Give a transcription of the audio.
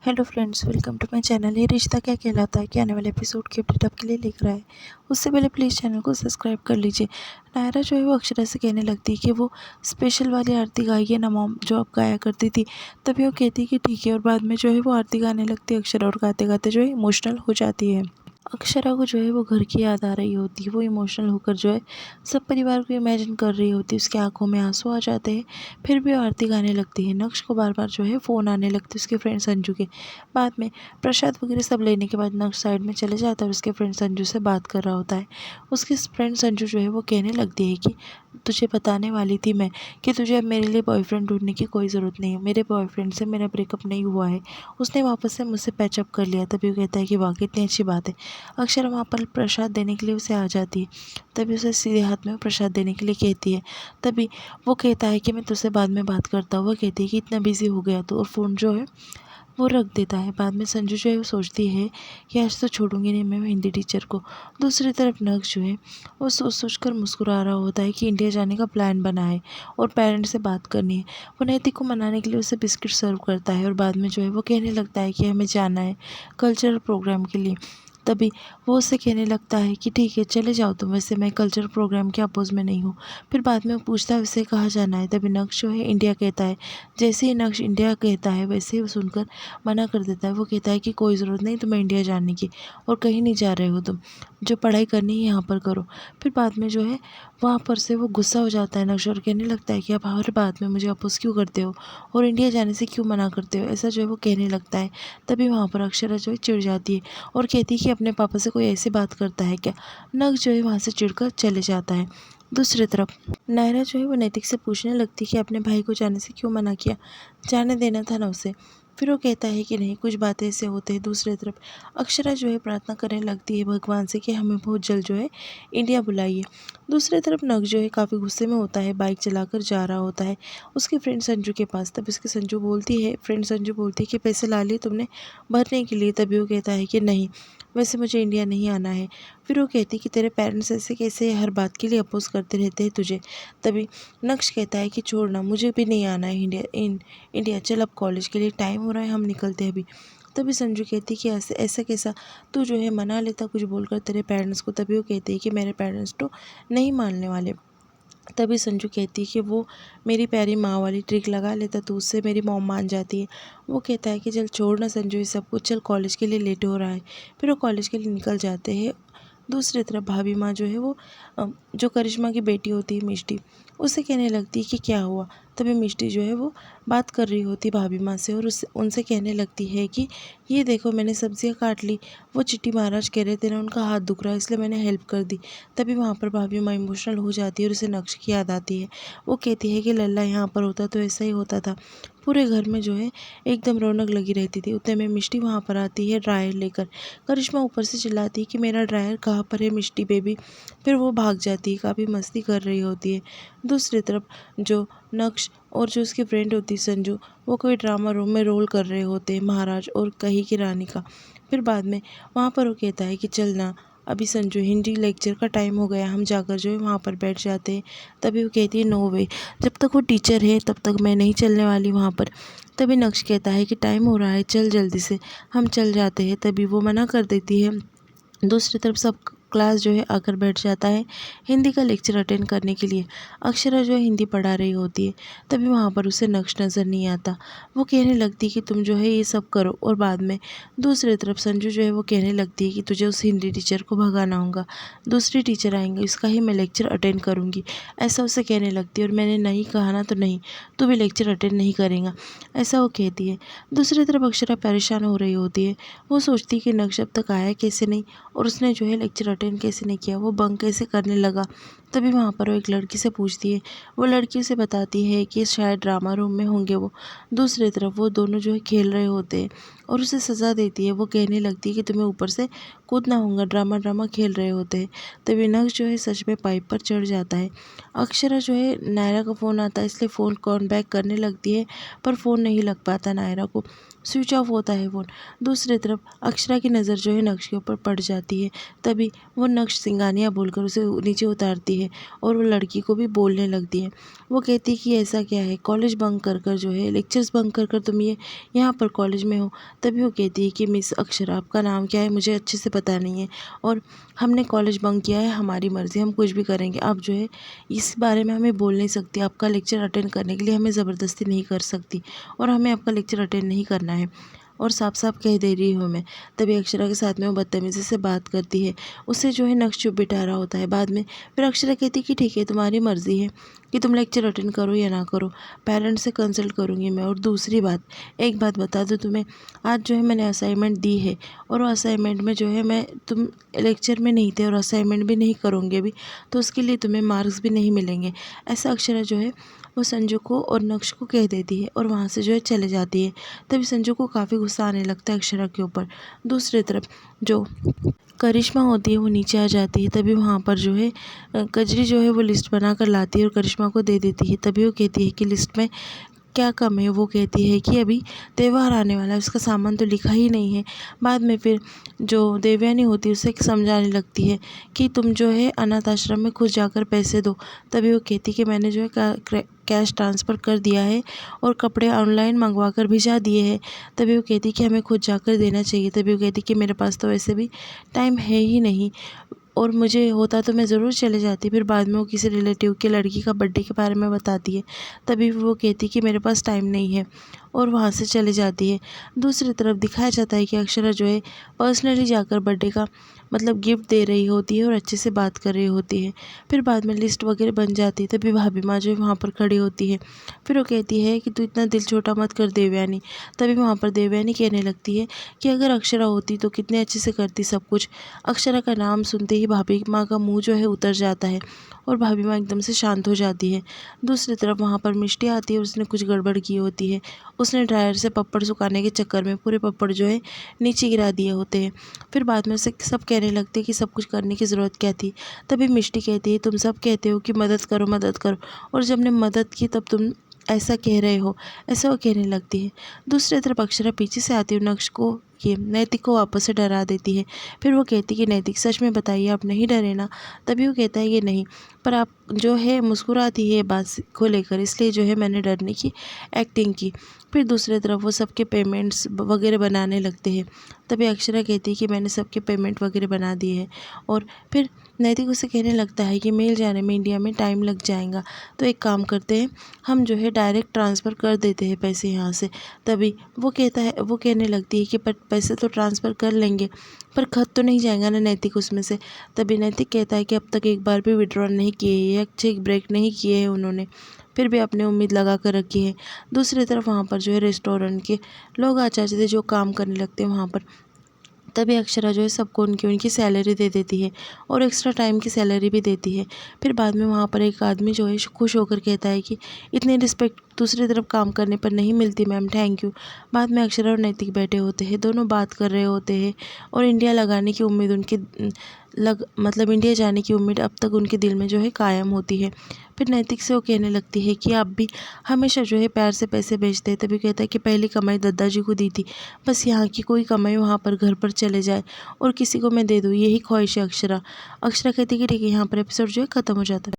Hello friends, welcome to my channel. ये रिश्ता क्या कहलाता है कि आने वाले एपिसोड की अपडेट आपके लिए लेकर आए। उससे पहले प्लीज़ चैनल को सब्सक्राइब कर लीजिए। नायरा जो है वो अक्षरा से कहने लगती है कि वो स्पेशल वाली आरती गाइए ना मॉम, जो आप गाया करती थी। तभी वो कहती है कि ठीक है, और बाद में जो है वो आरती गाने लगती है अक्षरा, और गाते गाते जो है इमोशनल हो जाती है। अक्षरा को जो है वो घर की याद आ रही होती है। वो इमोशनल होकर जो है सब परिवार को इमेजिन कर रही होती है। उसकी आंखों में आंसू आ जाते हैं। फिर भी वो आरती गाने लगती है। नक्श को बार बार जो है फ़ोन आने लगते हैं उसके फ्रेंड संजू के। बाद में प्रसाद वगैरह सब लेने के बाद नक्श साइड में चले जाता है और उसके फ्रेंड संजू से बात कर रहा होता है। उसकी फ्रेंड संजू जो है वो कहने लगती है कि तुझे बताने वाली थी मैं कि तुझे अब मेरे लिए बॉयफ्रेंड ढूंढने की कोई ज़रूरत नहीं है। मेरे बॉयफ्रेंड से मेरा ब्रेकअप नहीं हुआ है, उसने वापस से मुझसे पैचअप कर लिया। तभी वो कहता है कि वाकई इतनी अच्छी बात है। अक्षरा वहाँ पर प्रसाद देने के लिए उसे आ जाती है। तभी उसे सीधे हाथ में वो प्रसाद देने के लिए कहती है। तभी वो कहता है कि मैं तुझसे बाद में बात करता हूँ। वो कहती है कि इतना बिजी हो गया तो, और फ़ोन जो है वो रख देता है। बाद में संजू जो है वो सोचती है कि आज तो छोड़ूंगी नहीं मैं हिंदी टीचर को। दूसरी तरफ नक्श जो है वो सोच सोच कर मुस्कुरा रहा होता है कि इंडिया जाने का प्लान बना है और पेरेंट्स से बात करनी है। वो नैतिक को मनाने के लिए उसे बिस्किट सर्व करता है और बाद में जो है वो कहने लगता है कि हमें जाना है कल्चरल प्रोग्राम के लिए। तभी वो उससे कहने लगता है कि ठीक है चले जाओ तुम, वैसे मैं कल्चरल प्रोग्राम के अपोज में नहीं हूँ। फिर बाद में वो पूछता है उसे कहाँ जाना है। तभी नक्श जो है इंडिया कहता है। जैसे ही नक्श इंडिया कहता है वैसे ही वो सुनकर मना कर देता है। वो कहता है कि कोई ज़रूरत नहीं तुम्हें इंडिया जाने की, और कहीं नहीं जा रहे हो तुम, जो पढ़ाई करनी है यहाँ पर करो। फिर बाद में जो है वहाँ पर से वो गुस्सा हो जाता है नक्श, और कहने लगता है कि आप हर बात में मुझे अपोज क्यों करते हो और इंडिया जाने से क्यों मना करते हो, ऐसा जो है वो कहने लगता है। तभी वहाँ पर अक्षरा जो है चिढ़ जाती है और कहती है कि अपने पापा से कोई ऐसी बात करता है क्या। नक्श जो है वहाँ से चिढ़कर चले जाता है। दूसरी तरफ नायरा जो है वो नैतिक से पूछने लगती है कि अपने भाई को जाने से क्यों मना किया, जाने देना था ना उसे। फिर वो कहता है कि नहीं, कुछ बातें ऐसे होते हैं। दूसरी तरफ अक्षरा जो है प्रार्थना करने लगती है भगवान से कि हमें बहुत जल्द जो है इंडिया बुलाइए। दूसरी तरफ नग जो है काफ़ी गुस्से में होता है, बाइक चलाकर जा रहा होता है उसके फ्रेंड संजू के पास। तब उसके फ्रेंड संजू बोलती है कि पैसे ला लिए तुमने भरने के लिए। तभी वो कहता है कि नहीं, वैसे मुझे इंडिया नहीं आना है। फिर वो कहती है कि तेरे पेरेंट्स ऐसे कैसे हर बात के लिए अपोज करते रहते हैं तुझे। तभी नक्श कहता है कि छोड़ना, मुझे भी नहीं आना है इंडिया, चल अब कॉलेज के लिए टाइम हो रहा है, हम निकलते हैं अभी। तभी संजू कहती है कि ऐसे ऐसा कैसा, तू जो है मना लेता कुछ बोलकर तेरे पेरेंट्स को। तभी वो कहते हैं कि मेरे पेरेंट्स तो नहीं मानने वाले। तभी संजू कहती है कि वो मेरी प्यारी माँ वाली ट्रिक लगा लेता तो उससे मेरी मॉम मान जाती है। वो कहता है कि चल छोड़ ना संजू ये सब कुछ, चल कॉलेज के लिए लेट हो रहा है। फिर वो कॉलेज के लिए निकल जाते हैं। दूसरी तरफ भाभी माँ जो है वो जो करिश्मा की बेटी होती है मिष्टी, उससे कहने लगती है कि क्या हुआ। तभी मिष्टी जो है वो बात कर रही होती भाभी माँ से और उससे उनसे कहने लगती है कि ये देखो मैंने सब्जियाँ काट ली, वो चिट्टी महाराज कह रहे थे ना उनका हाथ दुख रहा है इसलिए मैंने हेल्प कर दी। तभी वहाँ पर भाभी माँ इमोशनल हो जाती है और उसे नक्श की याद आती है। वो कहती है कि लल्ला यहाँ पर होता तो ऐसा ही होता था, पूरे घर में जो है एकदम रौनक लगी रहती थी। उतने में मिष्टी वहाँ पर आती है ड्रायर लेकर। करिश्मा ऊपर से चिल्लाती है कि मेरा ड्रायर कहाँ पर है मिष्टी बेबी। फिर वो भाग जाती है, काफ़ी मस्ती कर रही होती है। दूसरी तरफ जो नक्श और जो उसकी फ्रेंड होती है संजू, वो कोई ड्रामा रूम में रोल कर रहे होते हैं महाराज और कही की रानी का। फिर बाद में वहाँ पर वो कहता है कि चलना अभी संजू, हिंदी लेक्चर का टाइम हो गया, हम जाकर जो है वहाँ पर बैठ जाते हैं। तभी वो कहती है नो वे, जब तक वो टीचर है तब तक मैं नहीं चलने वाली वहाँ पर। तभी नक्श कहता है कि टाइम हो रहा है, चल जल्दी से, हम चल जाते हैं। तभी वो मना कर देती है। दूसरी तरफ सब क्लास जो है आकर बैठ जाता है हिंदी का लेक्चर अटेंड करने के लिए। अक्षरा जो है हिंदी पढ़ा रही होती है। तभी वहाँ पर उसे नक्श नज़र नहीं आता। वो कहने लगती है कि तुम जो है ये सब करो, और बाद में दूसरी तरफ संजू जो है वो कहने लगती है कि तुझे उस हिंदी टीचर को भगाना होगा, दूसरी टीचर आएंगे इसका ही मैं लेक्चर अटेंड करूँगी, ऐसा उसे कहने लगती है। और मैंने नहीं कहा ना तो नहीं, तू भी लेक्चर अटेंड नहीं करेगा, ऐसा वो कहती है। दूसरी तरफ अक्षरा परेशान हो रही होती है। वो सोचती है कि नक्श अब तक आया कैसे नहीं, और उसने जो है लेक्चर अटेंड कैसे नहीं किया, वो बंक कैसे करने लगा। तभी वहाँ पर वो एक लड़की से पूछती है। वो लड़की उसे बताती है कि शायद ड्रामा रूम में होंगे वो। दूसरी तरफ वो दोनों जो है खेल रहे होते हैं और उसे सज़ा देती है। वो कहने लगती है कि तुम्हें ऊपर से कूदना होगा, ड्रामा खेल रहे होते हैं। तभी नक्श जो है सच में पाइप पर चढ़ जाता है। अक्षरा जो है नायरा का फ़ोन आता है इसलिए फ़ोन कॉल बैक करने लगती है, पर फ़ोन नहीं लग पाता नायरा को, स्विच ऑफ होता है फ़ोन। दूसरी तरफ अक्षरा की नज़र जो है नक्श के ऊपर पड़ जाती है। तभी वो नक्श सिंगानिया बोलकर उसे नीचे उतारती है और वो लड़की को भी बोलने लगती है। वो कहती है कि ऐसा क्या है, कॉलेज बंक कर कर जो है, लेक्चर्स बंक कर कर तुम ये यहाँ पर कॉलेज में हो। तभी वो कहती है कि मिस अक्षरा, आपका नाम क्या है मुझे अच्छे से पता नहीं है, और हमने कॉलेज बंक किया है, हमारी मर्ज़ी, हम कुछ भी करेंगे। आप जो है इस बारे में हमें बोल नहीं सकती, आपका लेक्चर अटेंड करने के लिए हमें ज़बरदस्ती नहीं कर सकती, और हमें आपका लेक्चर अटेंड नहीं करना है, और साफ साफ कह दे रही हूँ मैं। तभी अक्षरा के साथ में वो बदतमीज़ी से बात करती है, उससे जो है नक्श चुप बिठा रहा होता है। बाद में फिर अक्षरा कहती है कि ठीक है, तुम्हारी मर्ज़ी है कि तुम लेक्चर अटेंड करो या ना करो, पेरेंट्स से कंसल्ट करूँगी मैं। और दूसरी बात, एक बात बता दूँ तुम्हें, आज जो है मैंने असाइनमेंट दी है, और वो असाइनमेंट में जो है तुम लेक्चर में नहीं थे और असाइनमेंट भी नहीं करोगे अभी, तो उसके लिए तुम्हें मार्क्स भी नहीं मिलेंगे। ऐसा अक्षरा जो है वो संजू को और नक्श को कह देती है, और वहाँ से जो है चले जाती है। तभी संजू को काफ़ी गुस्सा आने लगता है अक्षरा के ऊपर। दूसरी तरफ जो करिश्मा होती है वो नीचे आ जाती है। तभी वहाँ पर जो है कजरी जो है वो लिस्ट बना कर लाती है और करिश्मा को दे देती है। तभी वो कहती है कि लिस्ट में क्या कम है। वो कहती है कि अभी त्यौहार आने वाला है, उसका सामान तो लिखा ही नहीं है। बाद में फिर जो देवयानी होती है उसे समझाने लगती है कि तुम जो है अनाथ आश्रम में खुद जाकर पैसे दो। तभी वो कहती कि मैंने जो है कैश ट्रांसफ़र कर दिया है और कपड़े ऑनलाइन मंगवा कर भिजा दिए हैं। तभी वो कहती कि हमें खुद जाकर देना चाहिए। तभी वो कहती कि मेरे पास तो वैसे भी टाइम है ही नहीं, और मुझे होता तो मैं ज़रूर चले जाती। फिर बाद में वो किसी रिलेटिव के लड़की का बर्थडे के बारे में बताती है। तभी वो कहती कि मेरे पास टाइम नहीं है, और वहाँ से चली जाती है। दूसरी तरफ दिखाया जाता है कि अक्षरा जो है पर्सनली जाकर बर्थडे का मतलब गिफ्ट दे रही होती है और अच्छे से बात कर रही होती है। फिर बाद में लिस्ट वगैरह बन जाती है। तभी भाभी माँ जो है वहाँ पर खड़ी होती है। फिर वो कहती है कि तू इतना दिल छोटा मत कर देवयानी। तभी वहाँ पर देवयानी कहने लगती है कि अगर अक्षरा होती तो कितने अच्छे से करती सब कुछ। अक्षरा का नाम सुनते ही भाभी माँ का मुँह जो है उतर जाता है, और भाभी माँ एकदम से शांत हो जाती है। दूसरी तरफ वहाँ पर मिष्टी आती है और उसने कुछ गड़बड़ की होती है। उसने ड्रायर से पप्पड़ सुखाने के चक्कर में पूरे पप्पड़ जो है नीचे गिरा दिए होते हैं। फिर बाद में उसे सब कहने लगते हैं कि सब कुछ करने की ज़रूरत क्या थी। तभी मिष्टी कहती है तुम सब कहते हो कि मदद करो मदद करो, और जब ने मदद की तब तुम ऐसा कह रहे हो। ऐसा वो कहने लगती है। दूसरी तरफ अक्षरा पीछे से आती है, नक्श को ये नैतिक को वापस से डरा देती है। फिर वो कहती कि नैतिक सच में बताइए, आप नहीं डरे ना। तभी वो कहता है कि नहीं, पर आप जो है मुस्कुराती है बात को लेकर, इसलिए जो है मैंने डरने की एक्टिंग की। फिर दूसरी तरफ वो सबके पेमेंट्स वगैरह बनाने लगते हैं। तभी अक्षरा कहती है कि मैंने सबके पेमेंट वगैरह बना दिए हैं, और फिर नैतिक उसे कहने लगता है कि मेल जाने में इंडिया में टाइम लग जाएगा, तो एक काम करते हैं, हम जो है डायरेक्ट ट्रांसफ़र कर देते हैं पैसे यहाँ से। तभी वो कहने लगती है कि पर पैसे तो ट्रांसफ़र कर लेंगे, पर खत तो नहीं जाएगा ना नैतिक उसमें से। तभी नैतिक कहता है कि अब तक एक बार भी विड्रॉल नहीं किए या चेक ब्रेक नहीं किए हैं उन्होंने, फिर भी अपनी उम्मीद लगा कर रखी है। दूसरी तरफ वहाँ पर जो है रेस्टोरेंट के लोग आ जाते थे जो काम करने लगते हैं वहाँ पर। तभी अक्षरा जो है सबको उनकी सैलरी दे देती है, और एक्स्ट्रा टाइम की सैलरी भी देती है। फिर बाद में वहाँ पर एक आदमी जो है खुश होकर कहता है कि इतनी रिस्पेक्ट दूसरी तरफ काम करने पर नहीं मिलती मैम, थैंक यू। बाद में अक्षरा और नैतिक बैठे होते हैं, दोनों बात कर रहे होते हैं, और इंडिया लगाने की उम्मीद मतलब इंडिया जाने की उम्मीद अब तक उनके दिल में जो है कायम होती है। फिर नैतिक से वो कहने लगती है कि आप भी हमेशा जो है प्यार से पैसे भेजते हैं। तभी कहता है कि पहली कमाई दादाजी को दी थी, बस यहाँ की कोई कमाई वहाँ पर घर पर चले जाए और किसी को मैं दे दूँ, यही ख्वाहिश है अक्षरा। अक्षरा कहती है कि ठीक है, यहाँ पर एपिसोड जो है ख़त्म हो जाता है।